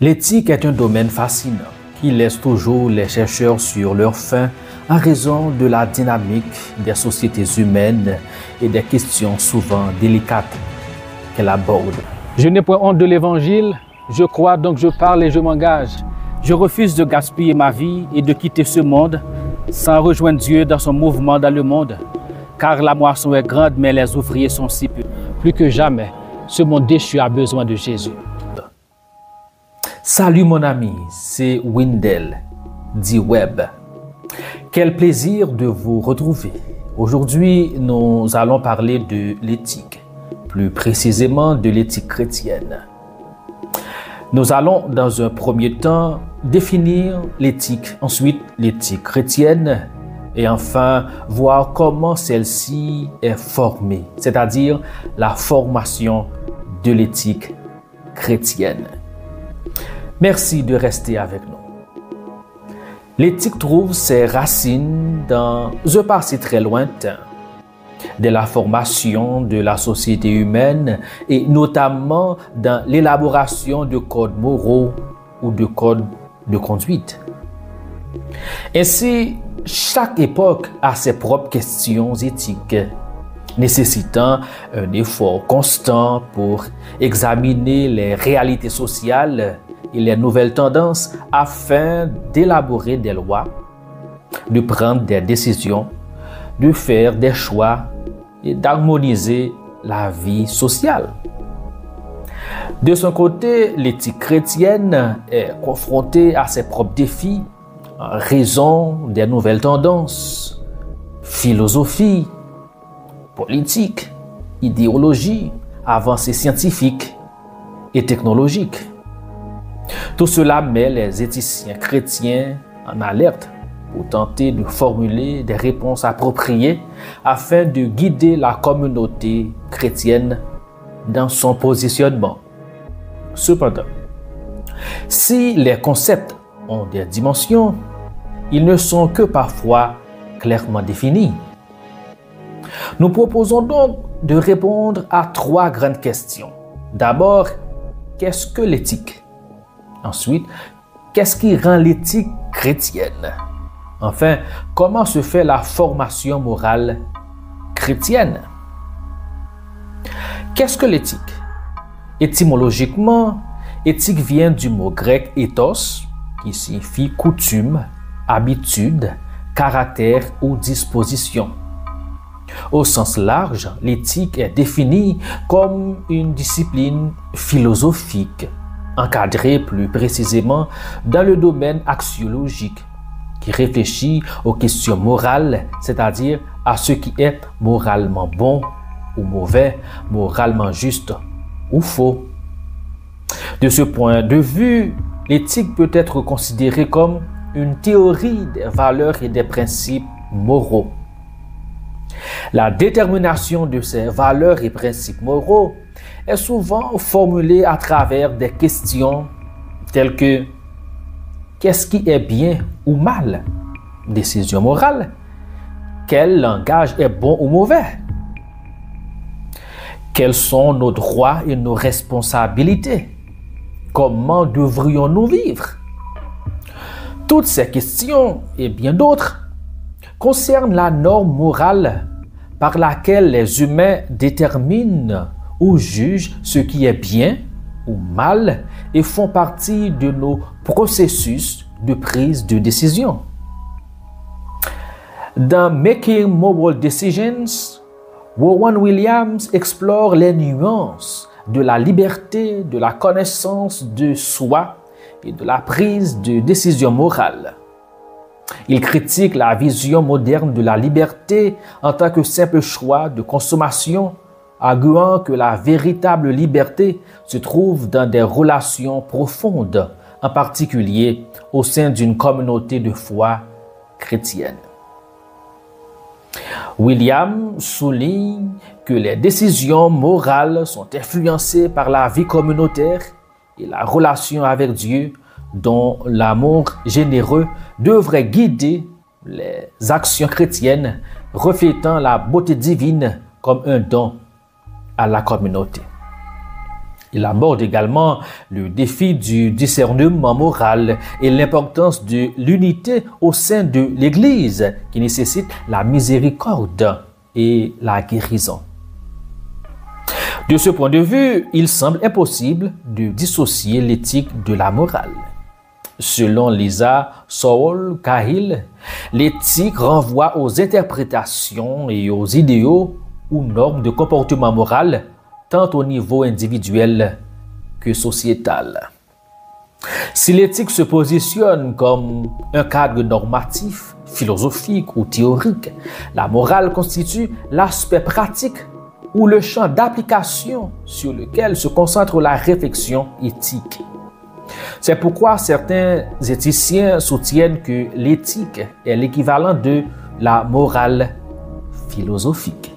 L'éthique est un domaine fascinant qui laisse toujours les chercheurs sur leur faim en raison de la dynamique des sociétés humaines et des questions souvent délicates qu'elle aborde. Je n'ai point honte de l'Évangile, je crois donc je parle et je m'engage. Je refuse de gaspiller ma vie et de quitter ce monde sans rejoindre Dieu dans son mouvement dans le monde, car la moisson est grande mais les ouvriers sont si peu. Plus que jamais, ce monde déchu a besoin de Jésus. Salut mon ami, c'est Wendell D-Web. Quel plaisir de vous retrouver. Aujourd'hui, nous allons parler de l'éthique, plus précisément de l'éthique chrétienne. Nous allons dans un premier temps définir l'éthique, ensuite l'éthique chrétienne et enfin voir comment celle-ci est formée, c'est-à-dire la formation de l'éthique chrétienne. Merci de rester avec nous. L'éthique trouve ses racines dans un passé très lointain, de la formation de la société humaine et notamment dans l'élaboration de codes moraux ou de codes de conduite. Ainsi, chaque époque a ses propres questions éthiques, nécessitant un effort constant pour examiner les réalités sociales et les nouvelles tendances afin d'élaborer des lois, de prendre des décisions, de faire des choix et d'harmoniser la vie sociale. De son côté, l'éthique chrétienne est confrontée à ses propres défis en raison des nouvelles tendances, philosophie, politique, idéologie, avancées scientifiques et technologiques. Tout cela met les éthiciens chrétiens en alerte pour tenter de formuler des réponses appropriées afin de guider la communauté chrétienne dans son positionnement. Cependant, si les concepts ont des dimensions, ils ne sont que parfois clairement définis. Nous proposons donc de répondre à trois grandes questions. D'abord, qu'est-ce que l'éthique? Ensuite, qu'est-ce qui rend l'éthique chrétienne? Enfin, comment se fait la formation morale chrétienne? Qu'est-ce que l'éthique? Étymologiquement, éthique vient du mot grec ethos, qui signifie coutume, habitude, caractère ou disposition. Au sens large, l'éthique est définie comme une discipline philosophique, encadrée plus précisément dans le domaine axiologique, qui réfléchit aux questions morales, c'est-à-dire à ce qui est moralement bon ou mauvais, moralement juste ou faux. De ce point de vue, l'éthique peut être considérée comme une théorie des valeurs et des principes moraux. La détermination de ces valeurs et principes moraux est souvent formulée à travers des questions telles que qu'est-ce qui est bien ou mal? Décision morale. Quel langage est bon ou mauvais? Quels sont nos droits et nos responsabilités? Comment devrions-nous vivre? Toutes ces questions et bien d'autres concernent la norme morale par laquelle les humains déterminent ou jugent ce qui est bien ou mal et font partie de nos processus de prise de décision. Dans Making Moral Decisions, Rowan Williams explore les nuances de la liberté, de la connaissance de soi et de la prise de décision morale. Il critique la vision moderne de la liberté en tant que simple choix de consommation, arguant que la véritable liberté se trouve dans des relations profondes, en particulier au sein d'une communauté de foi chrétienne. William souligne que les décisions morales sont influencées par la vie communautaire et la relation avec Dieu, dont l'amour généreux devrait guider les actions chrétiennes, reflétant la beauté divine comme un don à la communauté. Il aborde également le défi du discernement moral et l'importance de l'unité au sein de l'Église qui nécessite la miséricorde et la guérison. De ce point de vue, il semble impossible de dissocier l'éthique de la morale. Selon Lisa Saul-Cahill, l'éthique renvoie aux interprétations et aux idéaux ou normes de comportement moral, tant au niveau individuel que sociétal. Si l'éthique se positionne comme un cadre normatif, philosophique ou théorique, la morale constitue l'aspect pratique ou le champ d'application sur lequel se concentre la réflexion éthique. C'est pourquoi certains éthiciens soutiennent que l'éthique est l'équivalent de la morale philosophique.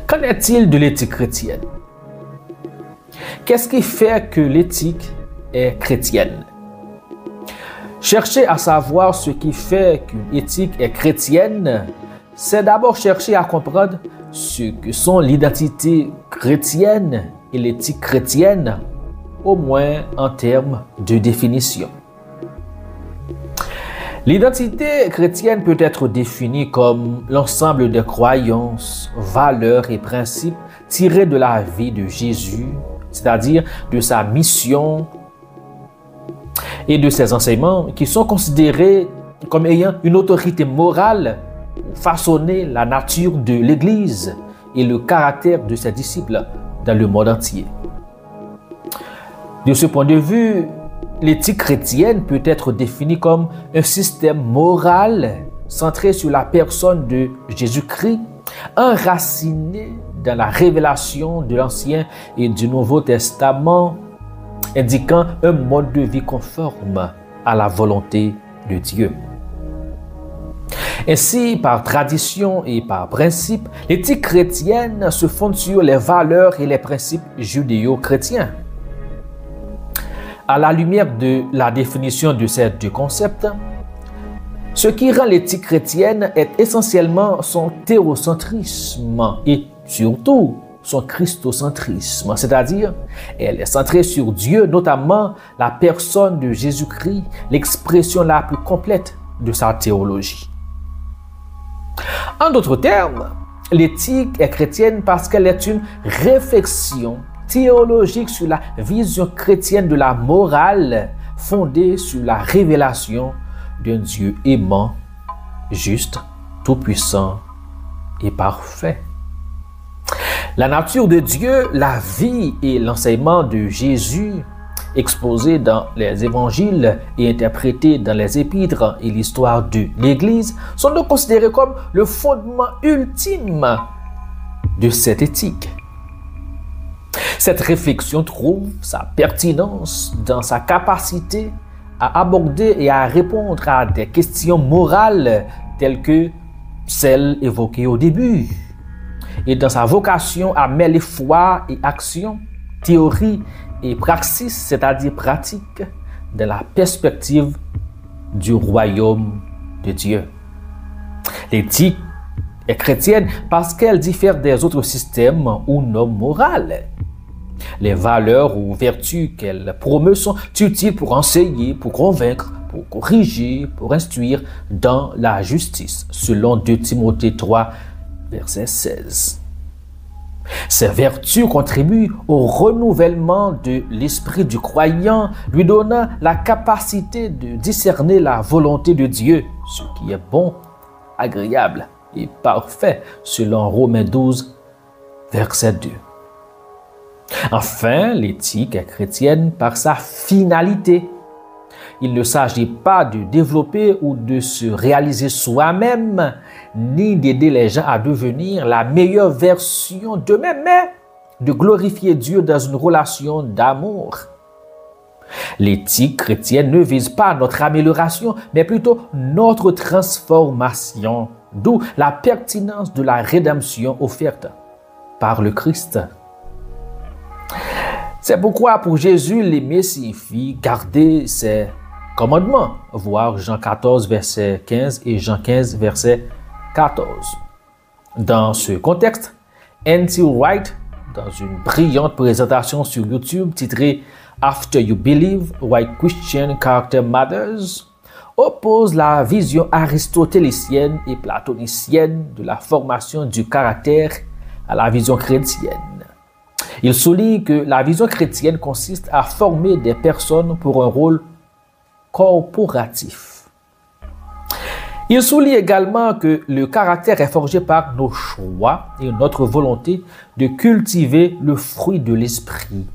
Qu'en est-il de l'éthique chrétienne? Qu'est-ce qui fait que l'éthique est chrétienne? Chercher à savoir ce qui fait qu'une éthique est chrétienne, c'est d'abord chercher à comprendre ce que sont l'identité chrétienne et l'éthique chrétienne, au moins en termes de définition. L'identité chrétienne peut être définie comme l'ensemble des croyances, valeurs et principes tirés de la vie de Jésus, c'est-à-dire de sa mission et de ses enseignements qui sont considérés comme ayant une autorité morale pour façonner la nature de l'Église et le caractère de ses disciples dans le monde entier. De ce point de vue, l'éthique chrétienne peut être définie comme un système moral centré sur la personne de Jésus-Christ, enraciné dans la révélation de l'Ancien et du Nouveau Testament, indiquant un mode de vie conforme à la volonté de Dieu. Ainsi, par tradition et par principe, l'éthique chrétienne se fonde sur les valeurs et les principes judéo-chrétiens. À la lumière de la définition de ces deux concepts, ce qui rend l'éthique chrétienne est essentiellement son théocentrisme et surtout son christocentrisme, c'est-à-dire elle est centrée sur Dieu, notamment la personne de Jésus-Christ, l'expression la plus complète de sa théologie. En d'autres termes, l'éthique est chrétienne parce qu'elle est une réflexion théologique sur la vision chrétienne de la morale fondée sur la révélation d'un Dieu aimant, juste, tout-puissant et parfait. La nature de Dieu, la vie et l'enseignement de Jésus, exposés dans les évangiles et interprétés dans les épîtres et l'histoire de l'Église, sont donc considérés comme le fondement ultime de cette éthique. Cette réflexion trouve sa pertinence dans sa capacité à aborder et à répondre à des questions morales telles que celles évoquées au début, et dans sa vocation à mêler foi et action, théorie et praxis, c'est-à-dire pratique, dans la perspective du royaume de Dieu. L'éthique est chrétienne parce qu'elle diffère des autres systèmes ou normes morales. Les valeurs ou vertus qu'elle promeut sont utiles pour enseigner, pour convaincre, pour corriger, pour instruire dans la justice, selon 2 Timothée 3, verset 16. Ces vertus contribuent au renouvellement de l'esprit du croyant, lui donnant la capacité de discerner la volonté de Dieu, ce qui est bon, agréable et parfait, selon Romains 12, verset 2. Enfin, l'éthique est chrétienne par sa finalité. Il ne s'agit pas de développer ou de se réaliser soi-même, ni d'aider les gens à devenir la meilleure version d'eux-mêmes, mais de glorifier Dieu dans une relation d'amour. L'éthique chrétienne ne vise pas notre amélioration, mais plutôt notre transformation, d'où la pertinence de la rédemption offerte par le Christ. C'est pourquoi pour Jésus, l'aimer signifie garder ses commandements, voir Jean 14, verset 15 et Jean 15, verset 14. Dans ce contexte, N.T. Wright, dans une brillante présentation sur YouTube titrée After You Believe, Why Christian Character Matters, oppose la vision aristotélicienne et platonicienne de la formation du caractère à la vision chrétienne. Il souligne que la vision chrétienne consiste à former des personnes pour un rôle corporatif. Il souligne également que le caractère est forgé par nos choix et notre volonté de cultiver le fruit de l'esprit.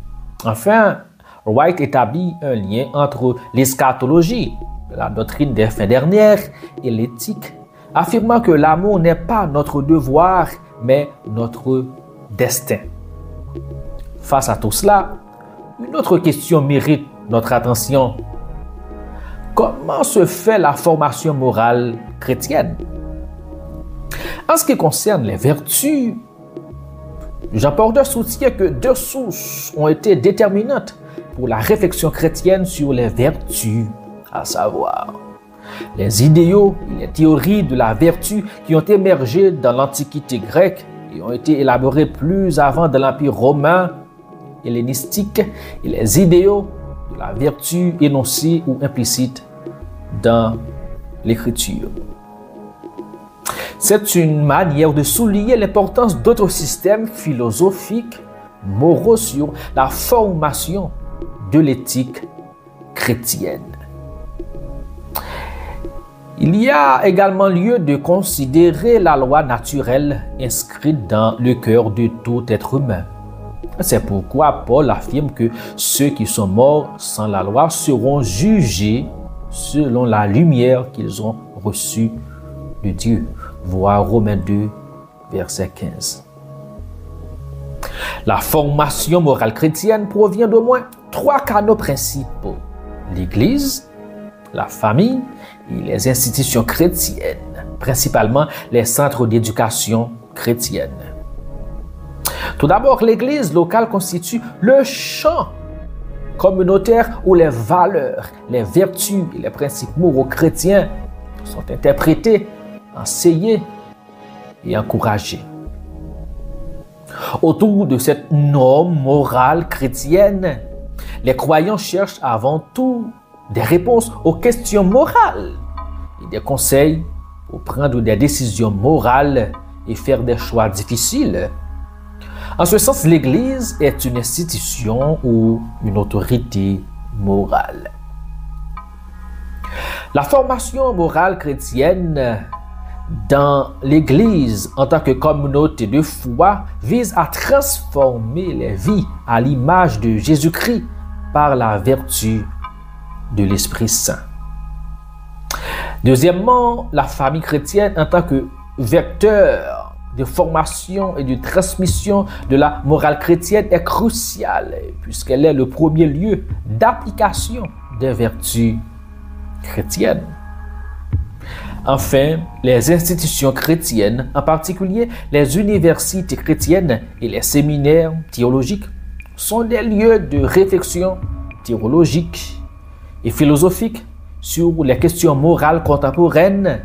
Enfin, Wright établit un lien entre l'eschatologie, la doctrine des fins dernières, et l'éthique, affirmant que l'amour n'est pas notre devoir, mais notre destin. Face à tout cela, une autre question mérite notre attention. Comment se fait la formation morale chrétienne? En ce qui concerne les vertus, Jean Porter soutient que deux sources ont été déterminantes pour la réflexion chrétienne sur les vertus, à savoir les idéaux et les théories de la vertu qui ont émergé dans l'Antiquité grecque et ont été élaborées plus avant dans l'Empire romain hellénistique et les idéaux de la vertu énoncée ou implicite dans l'Écriture. C'est une manière de souligner l'importance d'autres systèmes philosophiques, moraux sur la formation de l'éthique chrétienne. Il y a également lieu de considérer la loi naturelle inscrite dans le cœur de tout être humain. C'est pourquoi Paul affirme que ceux qui sont morts sans la loi seront jugés selon la lumière qu'ils ont reçue de Dieu. Voir Romains 2, verset 15. La formation morale chrétienne provient d'au moins trois canaux principaux: l'Église, la famille et les institutions chrétiennes, principalement les centres d'éducation chrétienne. Tout d'abord, l'Église locale constitue le champ communautaire où les valeurs, les vertus et les principes moraux chrétiens sont interprétés, enseignés et encouragés. Autour de cette norme morale chrétienne, les croyants cherchent avant tout des réponses aux questions morales et des conseils pour prendre des décisions morales et faire des choix difficiles. En ce sens, l'Église est une institution ou une autorité morale. La formation morale chrétienne dans l'Église en tant que communauté de foi vise à transformer les vies à l'image de Jésus-Christ par la vertu de l'Esprit Saint. Deuxièmement, la famille chrétienne en tant que vecteur de formation et de transmission de la morale chrétienne est cruciale puisqu'elle est le premier lieu d'application des vertus chrétiennes. Enfin, les institutions chrétiennes, en particulier les universités chrétiennes et les séminaires théologiques, sont des lieux de réflexion théologique et philosophique sur les questions morales contemporaines,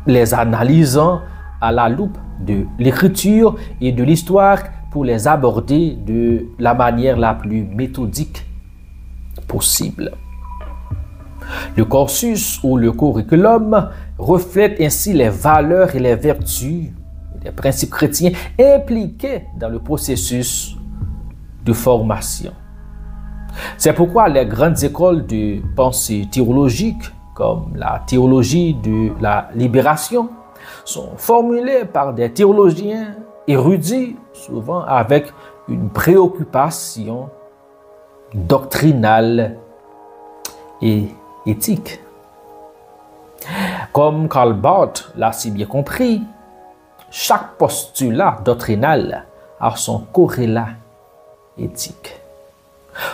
les analysant à la loupe de l'écriture et de l'histoire pour les aborder de la manière la plus méthodique possible. Le cursus ou le curriculum reflète ainsi les valeurs et les vertus et les principes chrétiens impliqués dans le processus de formation. C'est pourquoi les grandes écoles de pensée théologique, comme la théologie de la libération, sont formulées par des théologiens érudits, souvent avec une préoccupation doctrinale et éthique. Comme Karl Barth l'a si bien compris, chaque postulat doctrinal a son corrélat éthique.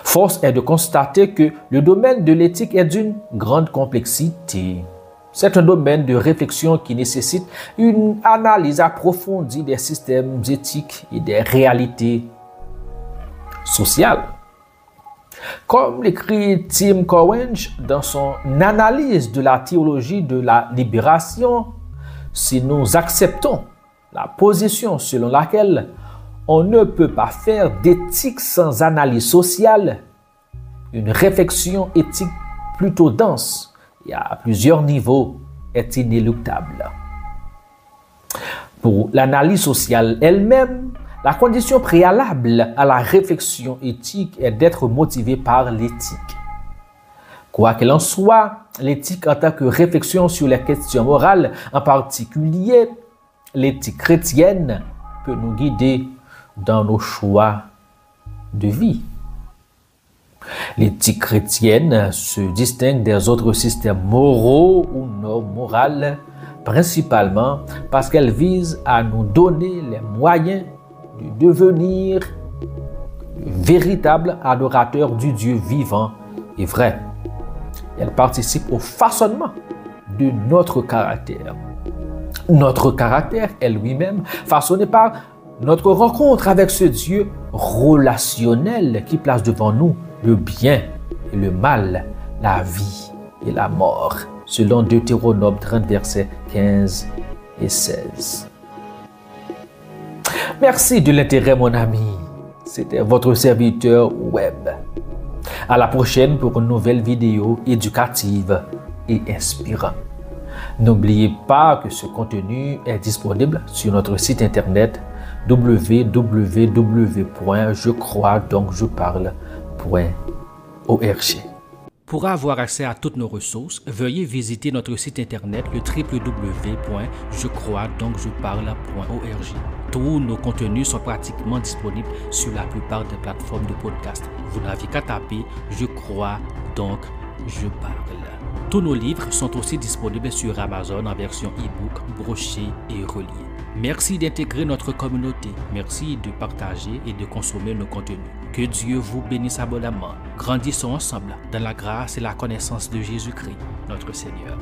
Force est de constater que le domaine de l'éthique est d'une grande complexité. C'est un domaine de réflexion qui nécessite une analyse approfondie des systèmes éthiques et des réalités sociales. Comme l'écrit Tim Cowange dans son analyse de la théologie de la libération, si nous acceptons la position selon laquelle On ne peut pas faire d'éthique sans analyse sociale. Une réflexion éthique plutôt dense et à plusieurs niveaux est inéluctable. Pour l'analyse sociale elle-même, la condition préalable à la réflexion éthique est d'être motivé par l'éthique. Quoi qu'il en soit, l'éthique en tant que réflexion sur les questions morales, en particulier l'éthique chrétienne, peut nous guider dans nos choix de vie. L'éthique chrétienne se distingue des autres systèmes moraux ou normes morales, principalement parce qu'elle vise à nous donner les moyens de devenir de véritables adorateurs du Dieu vivant et vrai. Elle participe au façonnement de notre caractère. Notre caractère est lui-même façonné par notre rencontre avec ce Dieu relationnel qui place devant nous le bien et le mal, la vie et la mort, selon Deutéronome 30, versets 15 et 16. Merci de l'intérêt, mon ami. C'était votre serviteur web. À la prochaine pour une nouvelle vidéo éducative et inspirante. N'oubliez pas que ce contenu est disponible sur notre site internet www.jecroisdoncjeparle.org. Pour avoir accès à toutes nos ressources, veuillez visiter notre site internet le www.jecroisdoncjeparle.org. Tous nos contenus sont pratiquement disponibles sur la plupart des plateformes de podcast. Vous n'avez qu'à taper « Je crois, donc je parle ». Tous nos livres sont aussi disponibles sur Amazon en version e-book, broché et relié. Merci d'intégrer notre communauté. Merci de partager et de consommer nos contenus. Que Dieu vous bénisse abondamment. Grandissons ensemble dans la grâce et la connaissance de Jésus-Christ, notre Seigneur.